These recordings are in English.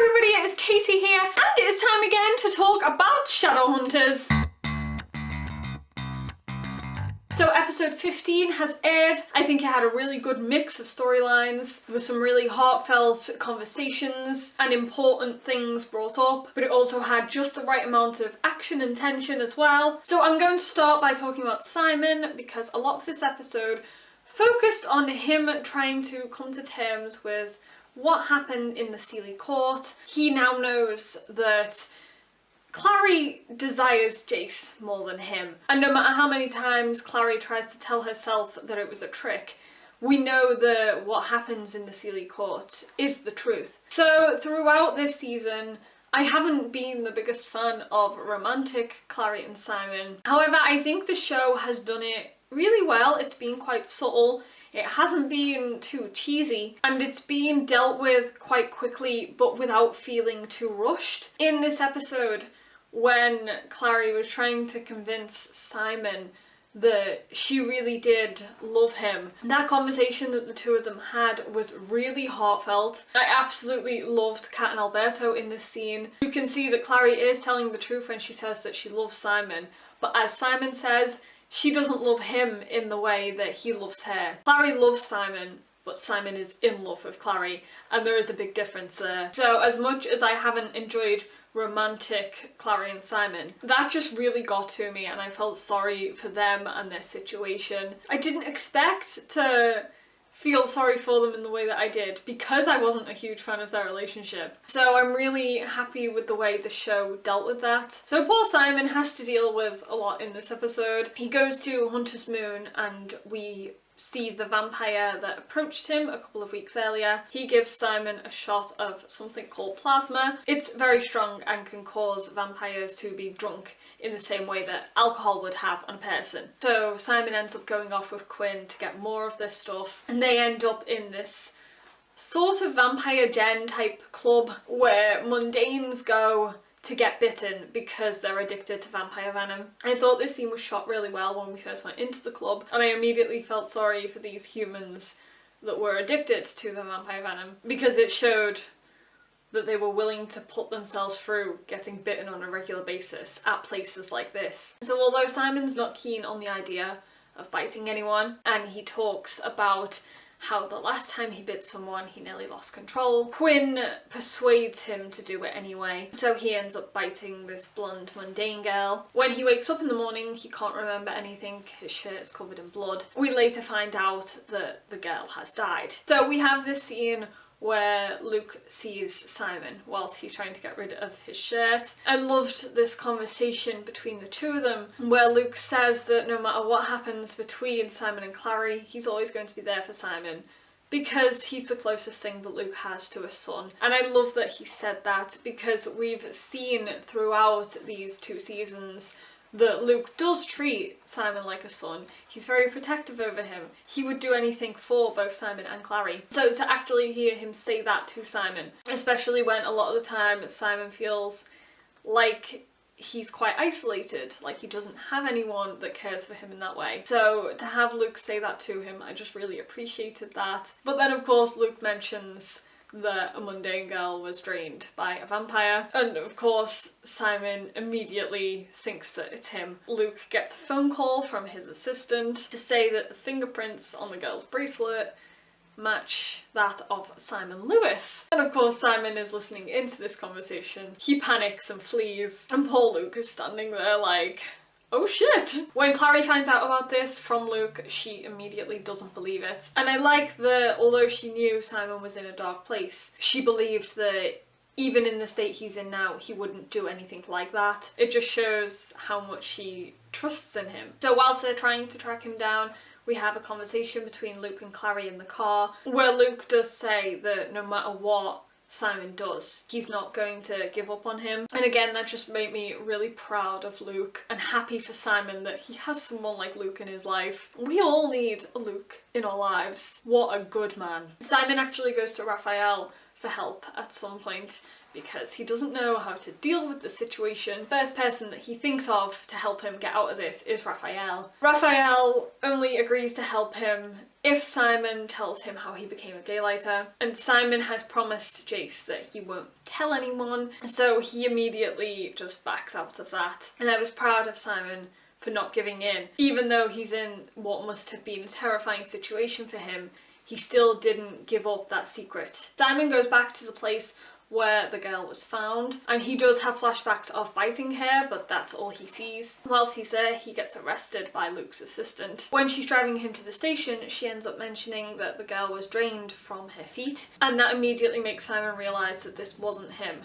everybody, it's Katie here, and it's time again to talk about Shadowhunters. So episode 15 has aired. I think it had a really good mix of storylines. There were some really heartfelt conversations and important things brought up, but it also had just the right amount of action and tension as well. So I'm going to start by talking about Simon, because a lot of this episode focused on him trying to come to terms with what happened in the Sealy court. He now knows that Clary desires Jace more than him, and no matter how many times Clary tries to tell herself that it was a trick, we know that what happens in the Sealy court is the truth. So throughout this season, I haven't been the biggest fan of romantic Clary and Simon. However, I think the show has done it really well. It's been quite subtle. It hasn't been too cheesy, and it's been dealt with quite quickly but without feeling too rushed. In this episode, when Clary was trying to convince Simon that she really did love him, that conversation that the two of them had was really heartfelt. I absolutely loved Kat and Alberto in this scene. You can see that Clary is telling the truth when she says that she loves Simon, but as Simon says, she doesn't love him in the way that he loves her. Clary loves Simon, but Simon is in love with Clary, and there is a big difference there. So as much as I haven't enjoyed romantic Clary and Simon, that just really got to me, and I felt sorry for them and their situation. I didn't expect to feel sorry for them in the way that I did, because I wasn't a huge fan of their relationship. So I'm really happy with the way the show dealt with that. So poor Simon has to deal with a lot in this episode. He goes to Hunter's Moon, and we see the vampire that approached him a couple of weeks earlier. He gives Simon a shot of something called plasma. It's very strong and can cause vampires to be drunk in the same way that alcohol would have on a person. So Simon ends up going off with Quinn to get more of this stuff, and they end up in this sort of vampire den type club where mundanes go to get bitten because they're addicted to vampire venom. I thought this scene was shot really well when we first went into the club, and I immediately felt sorry for these humans that were addicted to the vampire venom, because it showed that they were willing to put themselves through getting bitten on a regular basis at places like this. So although Simon's not keen on the idea of biting anyone, and he talks about how the last time he bit someone he nearly lost control, Quinn persuades him to do it anyway, so he ends up biting this blonde mundane girl. When he wakes up in the morning, he can't remember anything, his shirt is covered in blood. We later find out that the girl has died. So we have this scene where Luke sees Simon whilst he's trying to get rid of his shirt. I loved this conversation between the two of them, where Luke says that no matter what happens between Simon and Clary, he's always going to be there for Simon, because he's the closest thing that Luke has to a son. And I love that he said that, because we've seen throughout these two seasons that Luke does treat Simon like a son. He's very protective over him. He would do anything for both Simon and Clary. So to actually hear him say that to Simon, especially when a lot of the time Simon feels like he's quite isolated, like he doesn't have anyone that cares for him in that way. So to have Luke say that to him, I just really appreciated that. But then of course Luke mentions that a mundane girl was drained by a vampire, and of course Simon immediately thinks that it's him. Luke gets a phone call from his assistant to say that the fingerprints on the girl's bracelet match that of Simon Lewis. And of course Simon is listening into this conversation. He panics and flees, and poor Luke is standing there like, oh shit! When Clary finds out about this from Luke, she immediately doesn't believe it. And I like that although she knew Simon was in a dark place, she believed that even in the state he's in now, he wouldn't do anything like that. It just shows how much she trusts in him. So whilst they're trying to track him down, we have a conversation between Luke and Clary in the car, where Luke does say that no matter what Simon does, he's not going to give up on him. And again, that just made me really proud of Luke and happy for Simon that he has someone like Luke in his life. We all need a Luke in our lives. What a good man. Simon actually goes to Raphael for help at some point because he doesn't know how to deal with the situation. First person that he thinks of to help him get out of this is Raphael. Raphael only agrees to help him if Simon tells him how he became a daylighter, and Simon has promised Jace that he won't tell anyone, so he immediately just backs out of that. And I was proud of Simon for not giving in. Even though he's in what must have been a terrifying situation for him, he still didn't give up that secret. Simon goes back to the place where the girl was found, and he does have flashbacks of biting her, but that's all he sees. Whilst he's there, he gets arrested by Luke's assistant. When she's driving him to the station, she ends up mentioning that the girl was drained from her feet, and that immediately makes Simon realise that this wasn't him,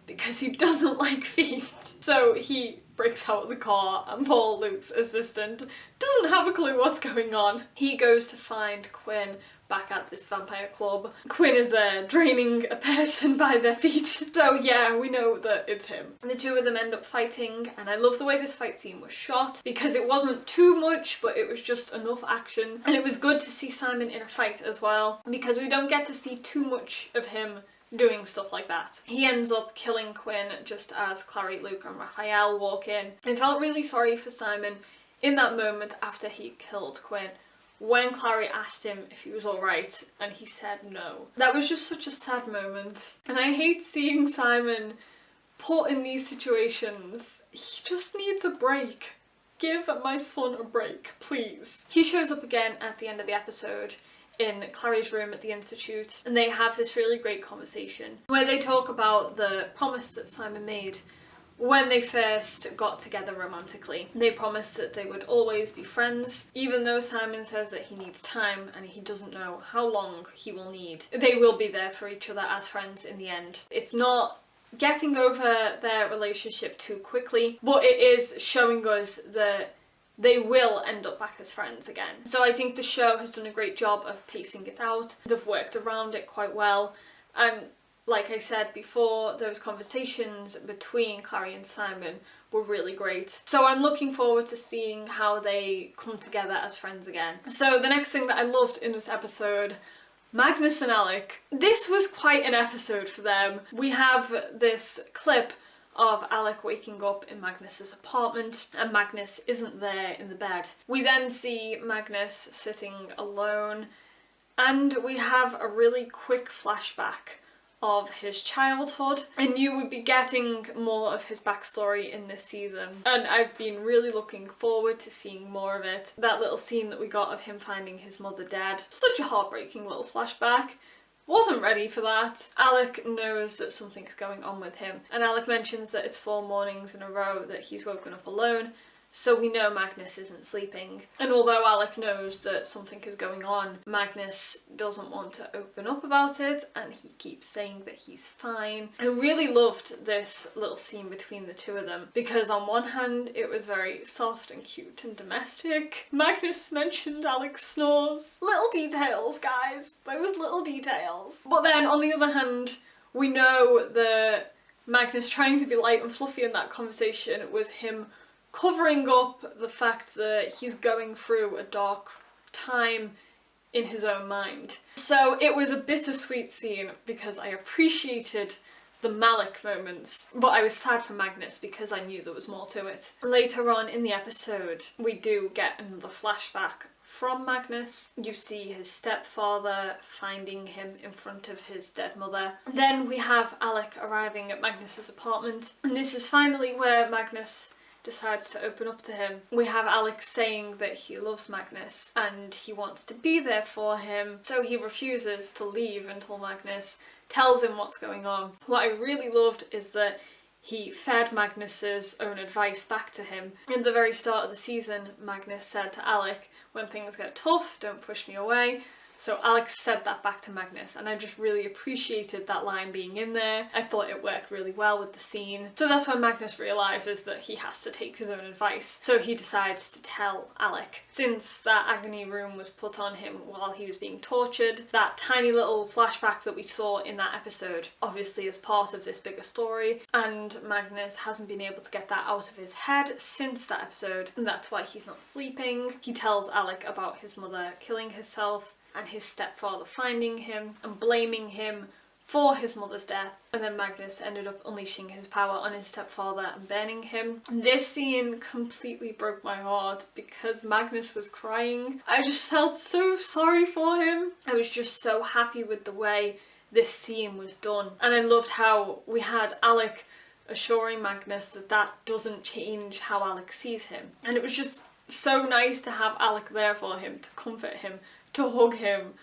because he doesn't like feet. So he breaks out of the car, and poor Luke's assistant doesn't have a clue what's going on. He goes to find Quinn back at this vampire club. Quinn is there draining a person by their feet. So yeah, we know that it's him. The two of them end up fighting, and I love the way this fight scene was shot because it wasn't too much, but it was just enough action. And it was good to see Simon in a fight as well, because we don't get to see too much of him doing stuff like that. He ends up killing Quinn just as Clary, Luke and Raphael walk in. I felt really sorry for Simon in that moment after he killed Quinn, when Clary asked him if he was alright and he said no. That was just such a sad moment. And I hate seeing Simon put in these situations. He just needs a break. Give my son a break, please. He shows up again at the end of the episode in Clary's room at the Institute, and they have this really great conversation where they talk about the promise that Simon made when they first got together romantically. They promised that they would always be friends, even though Simon says that he needs time and he doesn't know how long he will need. They will be there for each other as friends in the end. It's not getting over their relationship too quickly, but it is showing us that they will end up back as friends again. So I think the show has done a great job of pacing it out. They've worked around it quite well, and like I said before, those conversations between Clary and Simon were really great. So I'm looking forward to seeing how they come together as friends again. So the next thing that I loved in this episode, Magnus and Alec. This was quite an episode for them. We have this clip of Alec waking up in Magnus's apartment, and Magnus isn't there in the bed. We then see Magnus sitting alone, and we have a really quick flashback of his childhood. I knew we'd be getting more of his backstory in this season, and I've been really looking forward to seeing more of it. That little scene that we got of him finding his mother dead, such a heartbreaking little flashback. Wasn't ready for that. Alec knows that something's going on with him, and Alec mentions that it's 4 mornings in a row that he's woken up alone, so we know Magnus isn't sleeping. And although Alec knows that something is going on, Magnus doesn't want to open up about it, and he keeps saying that he's fine. I really loved this little scene between the two of them, because on one hand it was very soft and cute and domestic. Magnus mentioned Alec's snores. Little details, guys. Those little details. But then on the other hand, we know that Magnus trying to be light and fluffy in that conversation was him covering up the fact that he's going through a dark time in his own mind. So it was a bittersweet scene because I appreciated the Malik moments, but I was sad for Magnus because I knew there was more to it. Later on in the episode, we do get another flashback from Magnus. You see his stepfather finding him in front of his dead mother. Then we have Alec arriving at Magnus's apartment, and this is finally where Magnus decides to open up to him. We have Alex saying that he loves Magnus and he wants to be there for him, so he refuses to leave until Magnus tells him what's going on. What I really loved is that he fed Magnus's own advice back to him. In the very start of the season, Magnus said to Alec, "When things get tough, don't push me away." So Alex said that back to Magnus, and I just really appreciated that line being in there. I thought it worked really well with the scene. So that's when Magnus realises that he has to take his own advice. So he decides to tell Alec. Since that agony room was put on him while he was being tortured, that tiny little flashback that we saw in that episode obviously is part of this bigger story, and Magnus hasn't been able to get that out of his head since that episode, and that's why he's not sleeping. He tells Alec about his mother killing herself and his stepfather finding him and blaming him for his mother's death, and then Magnus ended up unleashing his power on his stepfather and burning him. This scene completely broke my heart because Magnus was crying. I just felt so sorry for him. I was just so happy with the way this scene was done, and I loved how we had Alec assuring Magnus that that doesn't change how Alec sees him, and it was just so nice to have Alec there for him, to comfort him, to hug him.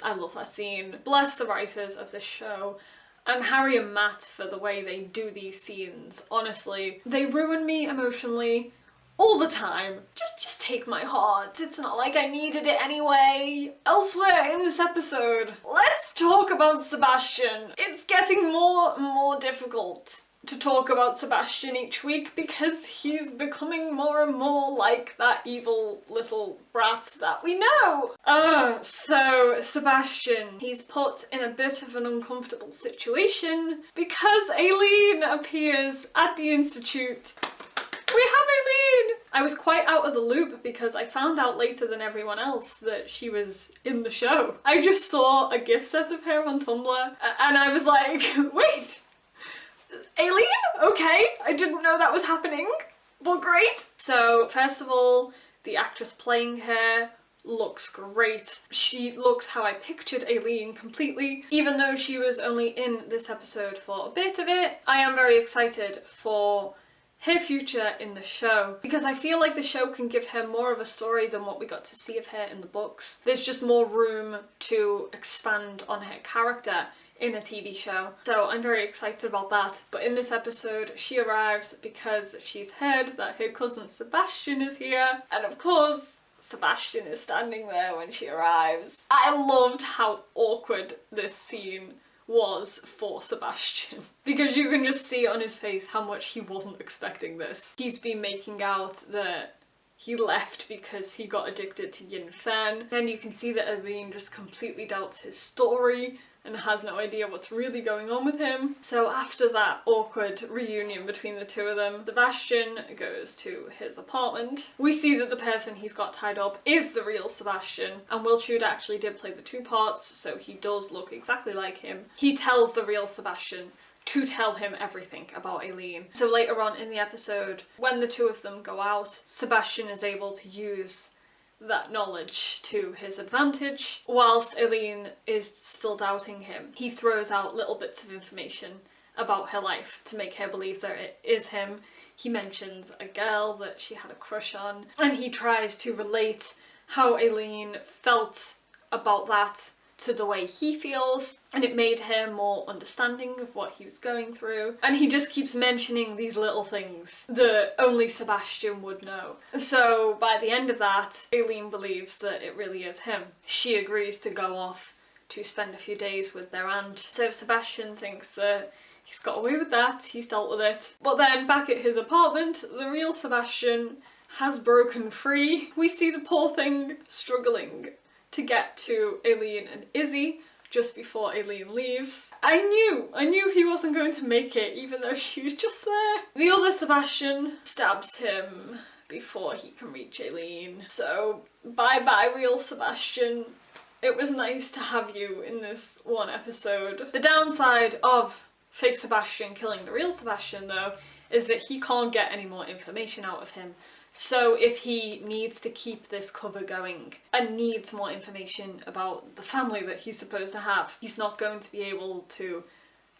I love that scene. Bless the writers of this show, and Harry and Matt for the way they do these scenes. Honestly, they ruin me emotionally all the time. Just take my heart. It's not like I needed it anyway. Elsewhere in this episode, let's talk about Sebastian. It's getting more and more difficult to talk about Sebastian each week because he's becoming more and more like that evil little brat that we know. So Sebastian, he's put in a bit of an uncomfortable situation because Aileen appears at the Institute. We have Aileen! I was quite out of the loop because I found out later than everyone else that she was in the show. I just saw a GIF set of her on Tumblr and I was like, wait, Aileen? Okay, I didn't know that was happening, but great. So first of all, the actress playing her looks great. She looks how I pictured Aileen completely. Even though she was only in this episode for a bit of it, I am very excited for her future in the show because I feel like the show can give her more of a story than what we got to see of her in the books. There's just more room to expand on her character in a TV show. So I'm very excited about that. But in this episode, she arrives because she's heard that her cousin Sebastian is here. And of course, Sebastian is standing there when she arrives. I loved how awkward this scene was for Sebastian because you can just see on his face how much he wasn't expecting this. He's been making out that he left because he got addicted to Yin Fen. Then you can see that Aileen just completely doubts his story and has no idea what's really going on with him. So after that awkward reunion between the two of them, Sebastian goes to his apartment. We see that the person he's got tied up is the real Sebastian, and Will Tudor actually did play the two parts, so he does look exactly like him. He tells the real Sebastian to tell him everything about Aileen. So later on in the episode, when the two of them go out, Sebastian is able to use that knowledge to his advantage. Whilst Aileen is still doubting him, he throws out little bits of information about her life to make her believe that it is him. He mentions a girl that she had a crush on, and he tries to relate how Aileen felt about that to the way he feels, and it made her more understanding of what he was going through. And he just keeps mentioning these little things that only Sebastian would know. So by the end of that, Aileen believes that it really is him. She agrees to go off to spend a few days with their aunt. So Sebastian thinks that he's got away with that, he's dealt with it. But then back at his apartment, the real Sebastian has broken free. We see the poor thing struggling to get to Aileen and Izzy just before Aileen leaves. I knew he wasn't going to make it even though she was just there. The other Sebastian stabs him before he can reach Aileen. So bye bye real Sebastian. It was nice to have you in this one episode. The downside of fake Sebastian killing the real Sebastian though is that he can't get any more information out of him. So if he needs to keep this cover going and needs more information about the family that he's supposed to have, he's not going to be able to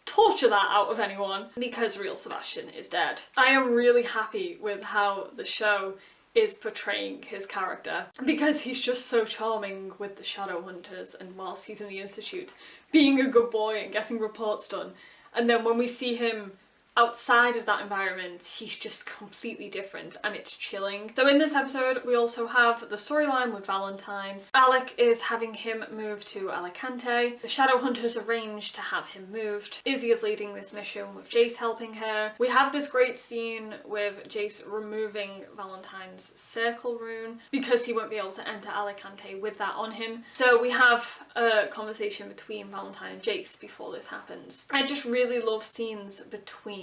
torture that out of anyone because real Sebastian is dead. I am really happy with how the show is portraying his character because he's just so charming with the Shadowhunters and whilst he's in the Institute being a good boy and getting reports done. And then when we see him outside of that environment, he's just completely different and it's chilling. So in this episode, we also have the storyline with Valentine. Alec is having him move to Alicante. The Shadowhunters arrange to have him moved. Izzy is leading this mission with Jace helping her. We have this great scene with Jace removing Valentine's circle rune because he won't be able to enter Alicante with that on him. So we have a conversation between Valentine and Jace before this happens. I just really love scenes between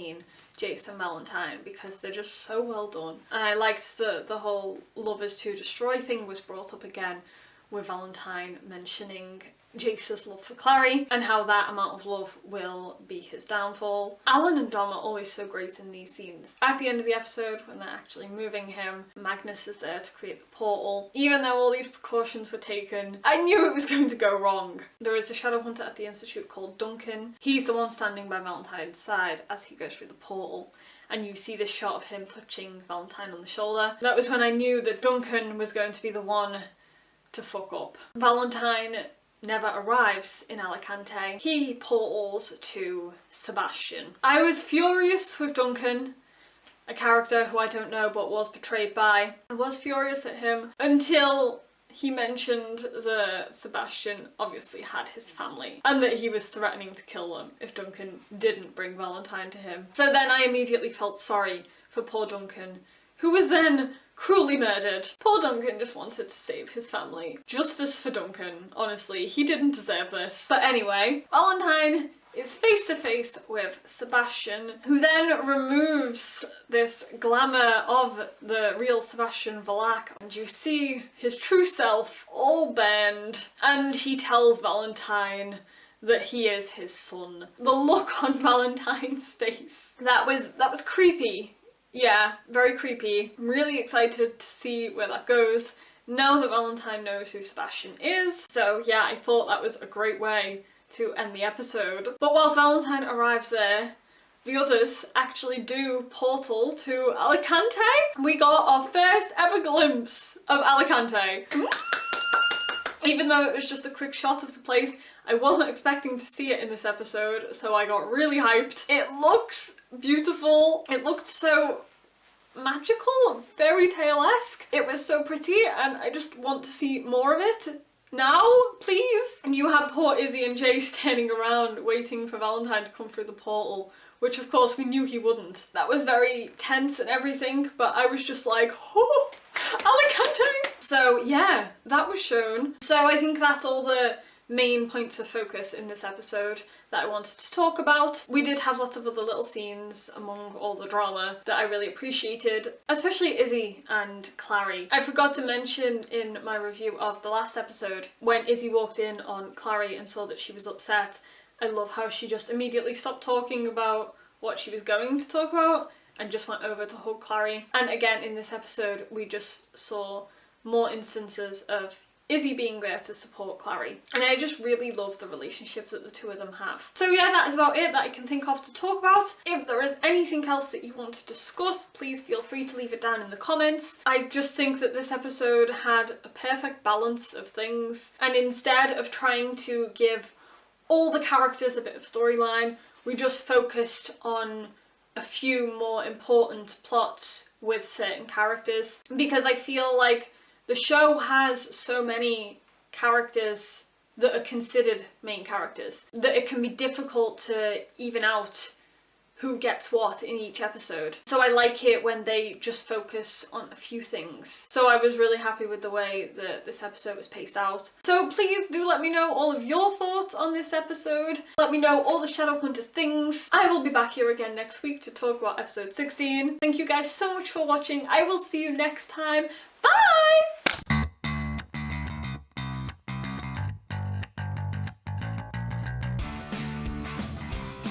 Jace and Valentine because they're just so well done. And I liked the whole lovers to destroy thing was brought up again with Valentine mentioning Jace's love for Clary and how that amount of love will be his downfall. Alan and Dom are always so great in these scenes. At the end of the episode, when they're actually moving him, Magnus is there to create the portal. Even though all these precautions were taken, I knew it was going to go wrong. There is a Shadowhunter at the Institute called Duncan. He's the one standing by Valentine's side as he goes through the portal. And you see this shot of him touching Valentine on the shoulder. That was when I knew that Duncan was going to be the one to fuck up. Valentine never arrives in Alicante. He portals to Sebastian. I was furious with Duncan, a character who I don't know but was portrayed by. I was furious at him until he mentioned that Sebastian obviously had his family and that he was threatening to kill them if Duncan didn't bring Valentine to him. So then I immediately felt sorry for poor Duncan, who was then cruelly murdered. Poor Duncan just wanted to save his family. Justice for Duncan, honestly, he didn't deserve this. But anyway, Valentine is face to face with Sebastian, who then removes this glamour of the real Sebastian Valak, and you see his true self all burned, and he tells Valentine that he is his son. The look on Valentine's face, that was creepy. Yeah, very creepy. I'm really excited to see where that goes now that Valentine knows who Sebastian is. So yeah, I thought that was a great way to end the episode. But whilst Valentine arrives there, the others actually do portal to Alicante. We got our first ever glimpse of Alicante. Even though it was just a quick shot of the place, I wasn't expecting to see it in this episode, so I got really hyped. It looks beautiful. It looked so magical, fairy tale-esque. It was so pretty, and I just want to see more of it. Now, please! And you had poor Izzy and Jay standing around waiting for Valentine to come through the portal, which of course we knew he wouldn't. That was very tense and everything, but I was just like, oh, Alicante! So yeah, that was shown. So I think that's all the main points of focus in this episode that I wanted to talk about. We did have lots of other little scenes among all the drama that I really appreciated, especially Izzy and Clary. I forgot to mention in my review of the last episode, when Izzy walked in on Clary and saw that she was upset, I love how she just immediately stopped talking about what she was going to talk about and just went over to hug Clary. And again, in this episode, we just saw more instances of Izzy being there to support Clary. And I just really love the relationship that the two of them have. So yeah, that is about it that I can think of to talk about. If there is anything else that you want to discuss, please feel free to leave it down in the comments. I just think that this episode had a perfect balance of things, and instead of trying to give all the characters a bit of storyline, we just focused on a few more important plots with certain characters, because I feel like the show has so many characters that are considered main characters that it can be difficult to even out who gets what in each episode. So I like it when they just focus on a few things. So I was really happy with the way that this episode was paced out. So please do let me know all of your thoughts on this episode. Let me know all the Shadowhunter things. I will be back here again next week to talk about episode 16. Thank you guys so much for watching. I will see you next time. Bye!